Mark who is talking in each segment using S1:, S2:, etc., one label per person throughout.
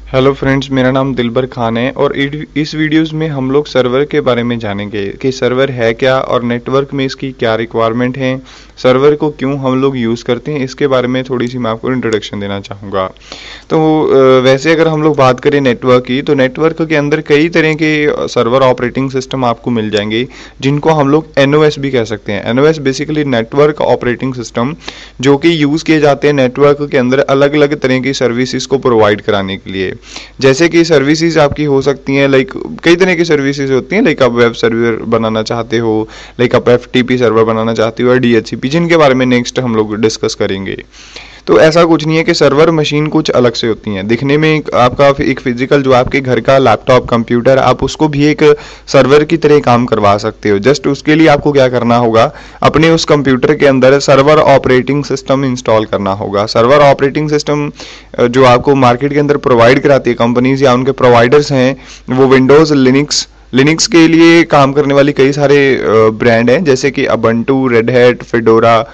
S1: Hello friends, मेरा नाम दिलबर खान है और इस वीडियोस में हम लोग सर्वर के बारे में जानेंगे कि सर्वर है क्या और नेटवर्क में इसकी क्या रिक्वायरमेंट है, सर्वर को क्यों हम लोग यूज़ करते हैं, इसके बारे में थोड़ी सी मैं आपको इंट्रोडक्शन देना चाहूँगा। तो वैसे अगर हम लोग बात करें नेटवर्क की, तो नेटवर्क के अंदर कई तरह के सर्वर ऑपरेटिंग सिस्टम आपको मिल जाएंगे जिनको हम लोग NOS भी कह सकते हैं। NOS basically network operating system, जो कि यूज़ किए जाते हैं नेटवर्क के अंदर अलग अलग तरह की सर्विसेज को प्रोवाइड कराने के लिए। जैसे कि सर्विसेज आपकी हो सकती हैं, लाइक कई तरह की सर्विसेज होती हैं, लाइक आप वेब सर्वर बनाना चाहते हो, लाइक आप FTP सर्वर बनाना चाहते हो या DHCP, जिनके बारे में नेक्स्ट हम लोग डिस्कस करेंगे। तो ऐसा कुछ नहीं है कि सर्वर मशीन कुछ अलग से होती हैं। दिखने में आपका एक फिजिकल जो आपके घर का लैपटॉप कंप्यूटर, आप उसको भी एक सर्वर की तरह काम करवा सकते हो। जस्ट उसके लिए आपको क्या करना होगा, अपने उस कंप्यूटर के अंदर सर्वर ऑपरेटिंग सिस्टम इंस्टॉल करना होगा। सर्वर ऑपरेटिंग सिस्टम जो आपको मार्केट के अंदर प्रोवाइड कराती है कंपनीज या उनके प्रोवाइडर्स हैं, वो विंडोज, लिनक्स के लिए काम करने वाली कई सारे ब्रांड हैं, जैसे कि अबंटू, रेड हैट, फेडोरा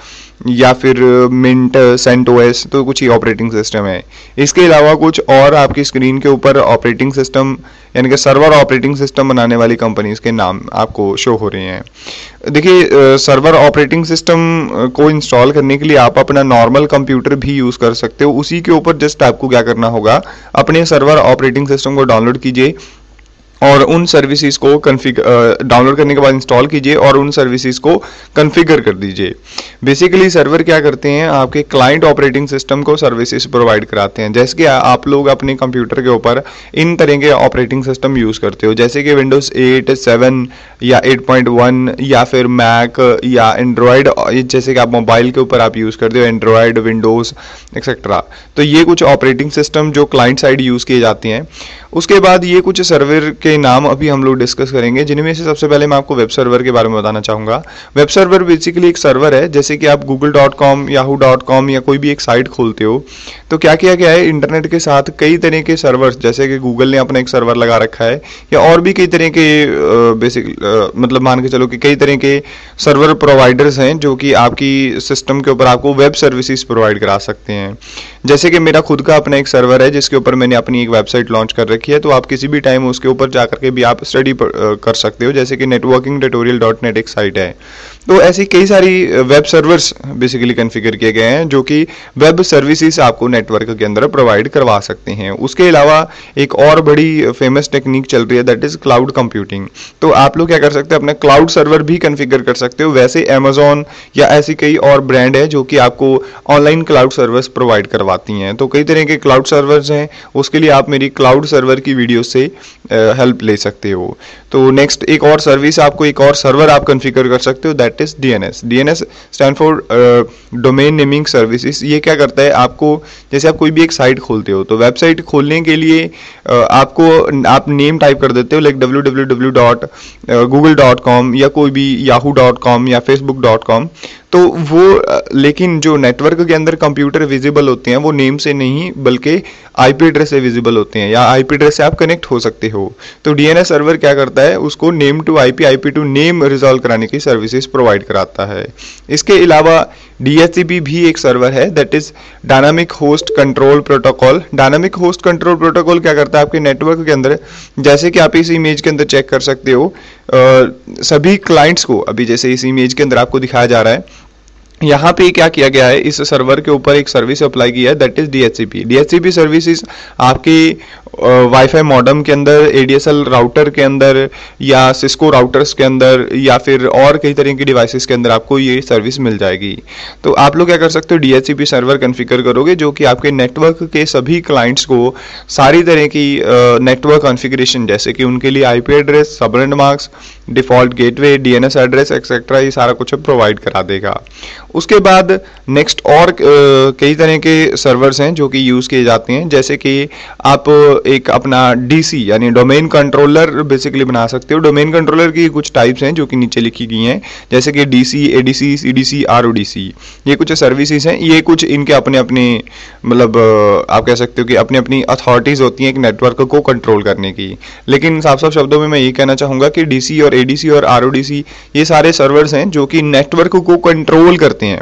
S1: या फिर मिंट, सेंटोस, तो कुछ ही ऑपरेटिंग सिस्टम है। इसके अलावा कुछ और आपकी स्क्रीन के ऊपर ऑपरेटिंग सिस्टम यानी कि सर्वर ऑपरेटिंग सिस्टम बनाने वाली कंपनीज के नाम आपको शो हो रहे हैं। देखिए, सर्वर ऑपरेटिंग सिस्टम को इंस्टॉल करने के लिए आप अपना नॉर्मल कंप्यूटर भी यूज़ कर सकते हो। उसी के ऊपर जस्ट आपको क्या करना होगा, अपने सर्वर ऑपरेटिंग सिस्टम को डाउनलोड कीजिए और उन सर्विसेज को डाउनलोड करने के बाद इंस्टॉल कीजिए और उन सर्विसेज को कॉन्फ़िगर कर दीजिए। बेसिकली सर्वर क्या करते हैं, आपके क्लाइंट ऑपरेटिंग सिस्टम को सर्विसेज प्रोवाइड कराते हैं। जैसे कि आप लोग अपने कंप्यूटर के ऊपर इन तरह के ऑपरेटिंग सिस्टम यूज़ करते हो, जैसे कि विंडोज़ 8, 7 या 8.1 या फिर मैक या एंड्रॉयड, जैसे कि आप मोबाइल के ऊपर आप यूज़ करते हो एंड्रॉयड, विंडोज़ एक्सेट्रा। तो ये कुछ ऑपरेटिंग सिस्टम जो क्लाइंट साइड यूज़ किए जाते हैं। उसके बाद ये कुछ सर्वर के नाम अभी हम लोग डिस्कस करेंगे, जिनमें से सबसे पहले मैं आपको वेब सर्वर के बारे में बताना चाहूँगा। वेब सर्वर बेसिकली एक सर्वर है, जैसे कि आप google.com, yahoo.com या कोई भी एक साइट खोलते हो, तो क्या किया गया है, इंटरनेट के साथ कई तरह के सर्वर्स, जैसे कि गूगल ने अपना एक सर्वर लगा रखा है, या और भी कई तरह के मतलब मान के चलो कि कई तरह के सर्वर प्रोवाइडर्स हैं जो कि आपकी सिस्टम के ऊपर आपको वेब सर्विसेज प्रोवाइड करा सकते हैं। जैसे कि मेरा खुद का अपना एक सर्वर है जिसके ऊपर मैंने अपनी एक वेबसाइट लॉन्च कर रखी है, तो आप किसी भी टाइम उसके ऊपर जाकर के भी आप स्टडी कर सकते हो, जैसे कि networkingtutorial.net एक साइट है। तो ऐसी कई सारी वेब सर्वर्स बेसिकली कॉन्फ़िगर किए गए हैं जो कि वेब सर्विसेज आपको नेटवर्क के अंदर प्रोवाइड करवा सकते हैं। उसके अलावा एक और बड़ी फेमस टेक्निक चल रही है, दैट इज क्लाउड कंप्यूटिंग। तो आप लोग क्या कर सकते हैं, अपना क्लाउड सर्वर भी कॉन्फ़िगर कर सकते हो। वैसे अमेजॉन या ऐसी कई और ब्रांड है जो कि आपको ऑनलाइन क्लाउड सर्विस प्रोवाइड करवाती हैं। तो कई तरह के क्लाउड सर्वर्स हैं, उसके लिए आप मेरी क्लाउड सर्वर की वीडियो से हेल्प ले सकते हो। तो नेक्स्ट एक और सर्विस, आपको एक और सर्वर आप कॉन्फ़िगर कर सकते हो, that is DNS। DNS stand for domain naming services. ये क्या करता है, आपको जैसे आप कोई भी एक साइट खोलते हो, तो वेबसाइट खोलने के लिए आप नेम टाइप कर देते हो, लाइक www.google.com या कोई भी yahoo.com या facebook.com। तो वो लेकिन जो नेटवर्क के अंदर कंप्यूटर विजिबल होते हैं वो नेम से नहीं बल्कि IP एड्रेस से विजिबल होते हैं, या IP एड्रेस से आप कनेक्ट हो सकते हो। तो DNS सर्वर क्या करता है, उसको name to IP, IP to name resolve कराने की सर्विसेज प्रोवाइड कराता है। इसके अलावा DHCP भी एक सर्वर है, that is dynamic host control protocol. Dynamic host control protocol क्या करता है, आपके नेटवर्क के अंदर, जैसे कि आप इस इमेज के अंदर चेक कर सकते हो, सभी क्लाइंट्स को, अभी जैसे इस इमेज के अंदर आपको दिखाया जा रहा है, यहाँ पे क्या किया गया है, इस सर्वर के ऊपर एक सर्विस अप्लाई की है, that is DHCP। DHCP services आपके वाईफाई मॉडेम के अंदर, ADSL राउटर के अंदर या सिस्को राउटर्स के अंदर या फिर और कई तरह की डिवाइसेस के अंदर आपको ये सर्विस मिल जाएगी। तो आप लोग क्या कर सकते हो, DHCP सर्वर कॉन्फ़िगर करोगे जो कि आपके नेटवर्क के सभी क्लाइंट्स को सारी तरह की नेटवर्क कॉन्फ़िगरेशन, जैसे कि उनके लिए IP address, subnet mask, default gateway, DNS address etcetera, ये सारा कुछ प्रोवाइड करा देगा। उसके बाद नेक्स्ट और कई तरह के सर्वर्स हैं जो कि यूज़ किए जाते हैं, जैसे कि आप एक अपना DC यानी डोमेन कंट्रोलर बेसिकली बना सकते हो। डोमेन कंट्रोलर की कुछ टाइप्स हैं जो कि नीचे लिखी गई हैं, जैसे कि DC, ADC, CDC, RODC, ये कुछ सर्विसेज हैं। ये कुछ इनके अपने अपने मतलब आप कह सकते हो कि अपनी अपनी अथॉरिटीज़ होती हैं एक नेटवर्क को कंट्रोल करने की। लेकिन साफ साफ शब्दों में मैं ये कहना चाहूँगा कि DC और ADC और RODC ये सारे सर्वर्स हैं जो कि नेटवर्क को कंट्रोल करते हैं।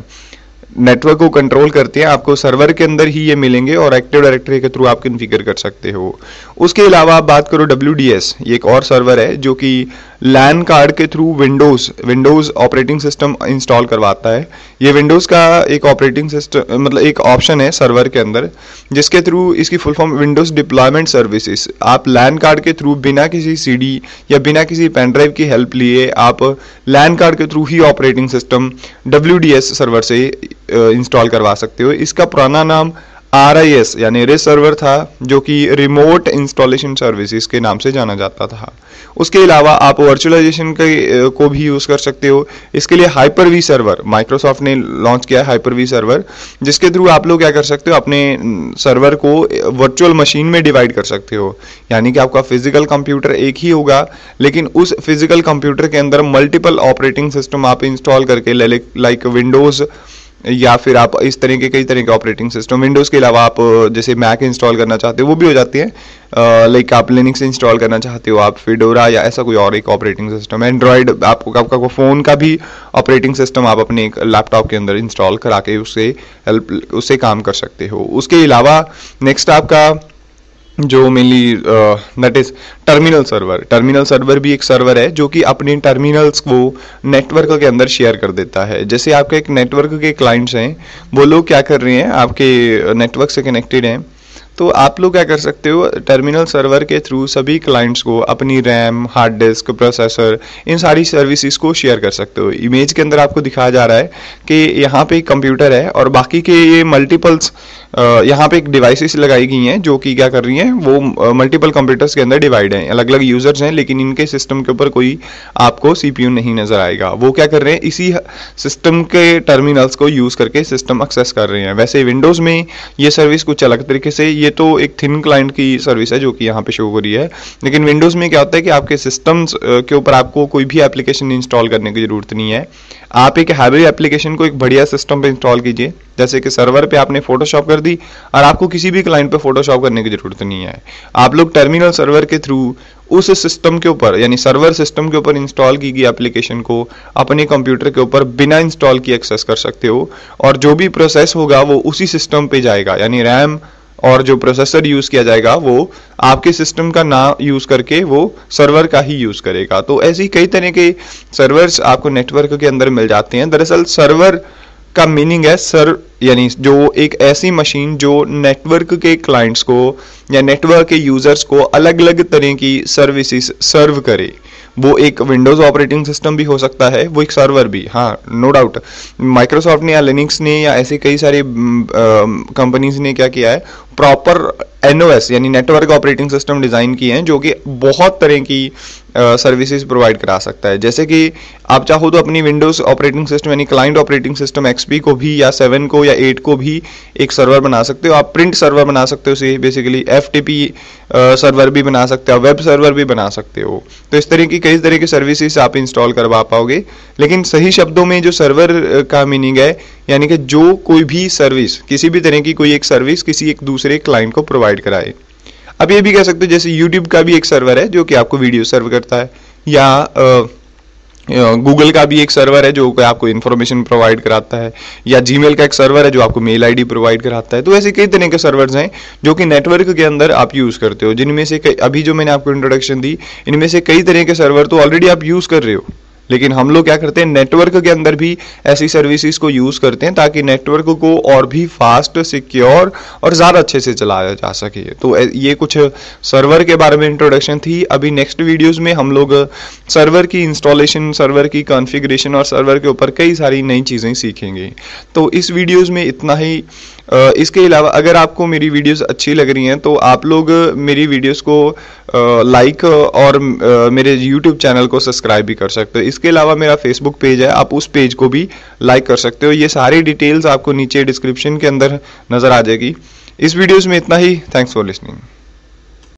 S1: नेटवर्क को कंट्रोल करते हैं, आपको सर्वर के अंदर ही ये मिलेंगे और एक्टिव डायरेक्टरी के थ्रू आप कॉन्फ़िगर कर सकते हो। उसके अलावा आप बात करो WDS, ये एक और सर्वर है जो कि लैन कार्ड के through Windows operating system install करवाता है। ये विंडोज का एक ऑपरेटिंग सिस्टम मतलब एक ऑप्शन है सर्वर के अंदर, जिसके थ्रू इसकी full form Windows deployment services. आप लैन कार्ड के थ्रू बिना किसी CD या बिना किसी पेन ड्राइव की हेल्प लिए आप लैन कार्ड के थ्रू ही ऑपरेटिंग सिस्टम WDS सर्वर से इंस्टॉल करवा सकते हो। इसका पुराना नाम RIS यानी रिस सर्वर था, जो कि रिमोट इंस्टॉलेशन सर्विसेज के नाम से जाना जाता था। उसके अलावा आप वर्चुअलाइजेशन को भी यूज कर सकते हो। इसके लिए Hyper-V सर्वर माइक्रोसॉफ्ट ने लॉन्च किया है, Hyper-V सर्वर, जिसके थ्रू आप लोग क्या कर सकते हो, अपने सर्वर को वर्चुअल मशीन में डिवाइड कर सकते हो। यानी कि आपका फिजिकल कंप्यूटर एक ही होगा, लेकिन उस फिजिकल कंप्यूटर के अंदर मल्टीपल ऑपरेटिंग सिस्टम आप इंस्टॉल करके लाइक विंडोज या फिर आप इस तरह के कई तरह के ऑपरेटिंग सिस्टम, विंडोज़ के अलावा आप जैसे मैक इंस्टॉल करना चाहते हो वो भी हो जाती है, लाइक आप लिनक्स इंस्टॉल करना चाहते हो, आप फिडोरा या ऐसा कोई और एक ऑपरेटिंग सिस्टम, एंड्रॉयड, आपका फ़ोन का भी ऑपरेटिंग सिस्टम आप अपने एक लैपटॉप के अंदर इंस्टॉल करा के उससे काम कर सकते हो। उसके अलावा नेक्स्ट आपका जो mainly that is terminal server भी एक सर्वर है जो कि अपने टर्मिनल्स को नेटवर्क के अंदर शेयर कर देता है। जैसे आपके एक नेटवर्क के क्लाइंट्स हैं, वो लोग क्या कर रहे हैं, आपके नेटवर्क से कनेक्टेड हैं, तो आप लोग क्या कर सकते हो, टर्मिनल सर्वर के थ्रू सभी क्लाइंट्स को अपनी रैम, हार्ड डिस्क, प्रोसेसर, इन सारी सर्विसेज को शेयर कर सकते हो। इमेज के अंदर आपको दिखाया जा रहा है कि यहाँ पे एक कंप्यूटर है और बाकी के ये मल्टीपल्स यहाँ पे एक डिवाइसेस लगाई गई हैं जो कि क्या कर रही हैं, वो मल्टीपल कंप्यूटर्स के अंदर डिवाइड हैं, अलग अलग यूजर्स हैं, लेकिन इनके सिस्टम के ऊपर कोई आपको CPU नहीं नजर आएगा। वो क्या कर रहे हैं, इसी सिस्टम के टर्मिनल्स को यूज करके सिस्टम एक्सेस कर रहे हैं। वैसे विंडोज में ये सर्विस कुछ अलग तरीके से, ये तो एक थिन क्लाइंट की सर्विस है जो कि यहाँ पे शो हो रही है, लेकिन विंडोज में क्या होता है कि आपके सिस्टम्स के ऊपर आपको कोई भी एप्लीकेशन इंस्टॉल करने की जरूरत नहीं है। आप एक हैवी एप्लीकेशन को एक बढ़िया सिस्टम पे इंस्टॉल कीजिए, जैसे कि सर्वर पे आपने फोटोशॉप कर दी और आपको किसी भी क्लाइंट पे फोटोशॉप करने की जरूरत नहीं है। आप लोग टर्मिनल सर्वर के थ्रू उस सिस्टम के ऊपर यानी सर्वर सिस्टम के ऊपर इंस्टॉल की गई एप्लीकेशन को अपने कंप्यूटर के ऊपर बिना इंस्टॉल किए एक्सेस कर सकते हो, और जो भी प्रोसेस होगा वो उसी सिस्टम पे जाएगा, यानी रैम और जो प्रोसेसर यूज किया जाएगा वो आपके सिस्टम का नाम यूज करके वो सर्वर का ही यूज करेगा। तो ऐसी कई तरह के सर्वर्स आपको नेटवर्क के अंदर मिल जाते हैं। दरअसल सर्वर का मीनिंग है यानी जो एक ऐसी मशीन जो नेटवर्क के क्लाइंट्स को या नेटवर्क के यूजर्स को अलग अलग तरह की सर्विसेज सर्व करे। वो एक विंडोज ऑपरेटिंग सिस्टम भी हो सकता है, वो एक सर्वर भी, हाँ नो डाउट। माइक्रोसॉफ्ट ने या लिनक्स ने या ऐसे कई सारे कंपनीज ने क्या किया है, प्रॉपर NOS यानी नेटवर्क ऑपरेटिंग सिस्टम डिजाइन किए हैं जो कि बहुत तरह की सर्विसेज प्रोवाइड करा सकता है। जैसे कि आप चाहो तो अपनी विंडोज ऑपरेटिंग सिस्टम यानी क्लाइंट ऑपरेटिंग सिस्टम XP को भी या 7 को या 8 को भी एक सर्वर बना सकते हो। आप प्रिंट सर्वर बना सकते हो, उसे बेसिकली FTP सर्वर भी बना सकते हो, वेब सर्वर भी बना सकते हो। तो इस तरह की कई तरह की सर्विसेज आप इंस्टॉल करवा पाओगे। लेकिन सही शब्दों में जो सर्वर का मीनिंग है, यानी कि जो कोई भी सर्विस, किसी भी तरह की कोई एक सर्विस किसी एक दूसरे क्लाइंट को प्रोवाइड कराए। अब ये भी कह सकते हो जैसे YouTube का भी एक सर्वर है जो कि आपको वीडियो सर्व करता है, या गूगल का भी एक सर्वर है जो आपको इन्फॉर्मेशन प्रोवाइड कराता है, या जीमेल का एक सर्वर है जो आपको मेल ID प्रोवाइड कराता है। तो ऐसे कई तरह के सर्वर्स हैं जो कि नेटवर्क के अंदर आप यूज करते हो, जिनमें से अभी जो मैंने आपको इंट्रोडक्शन दी, इनमें से कई तरह के सर्वर तो ऑलरेडी आप यूज कर रहे हो। लेकिन हम लोग क्या करते हैं, नेटवर्क के अंदर भी ऐसी सर्विसेज को यूज करते हैं ताकि नेटवर्क को और भी फास्ट, सिक्योर और ज्यादा अच्छे से चलाया जा सके। तो ये कुछ सर्वर के बारे में इंट्रोडक्शन थी। अभी नेक्स्ट वीडियोस में हम लोग सर्वर की इंस्टॉलेशन, सर्वर की कॉन्फ़िगरेशन और सर्वर के ऊपर कई सारी नई चीजें सीखेंगे। तो इस वीडियोस में इतना ही। इसके अलावा अगर आपको मेरी वीडियोस अच्छी लग रही हैं तो आप लोग मेरी वीडियोस को लाइक और मेरे YouTube चैनल को सब्सक्राइब भी कर सकते हो। इसके अलावा मेरा Facebook पेज है, आप उस पेज को भी लाइक कर सकते हो। ये सारी डिटेल्स आपको नीचे डिस्क्रिप्शन के अंदर नजर आ जाएगी। इस वीडियोस में इतना ही। Thanks for listening.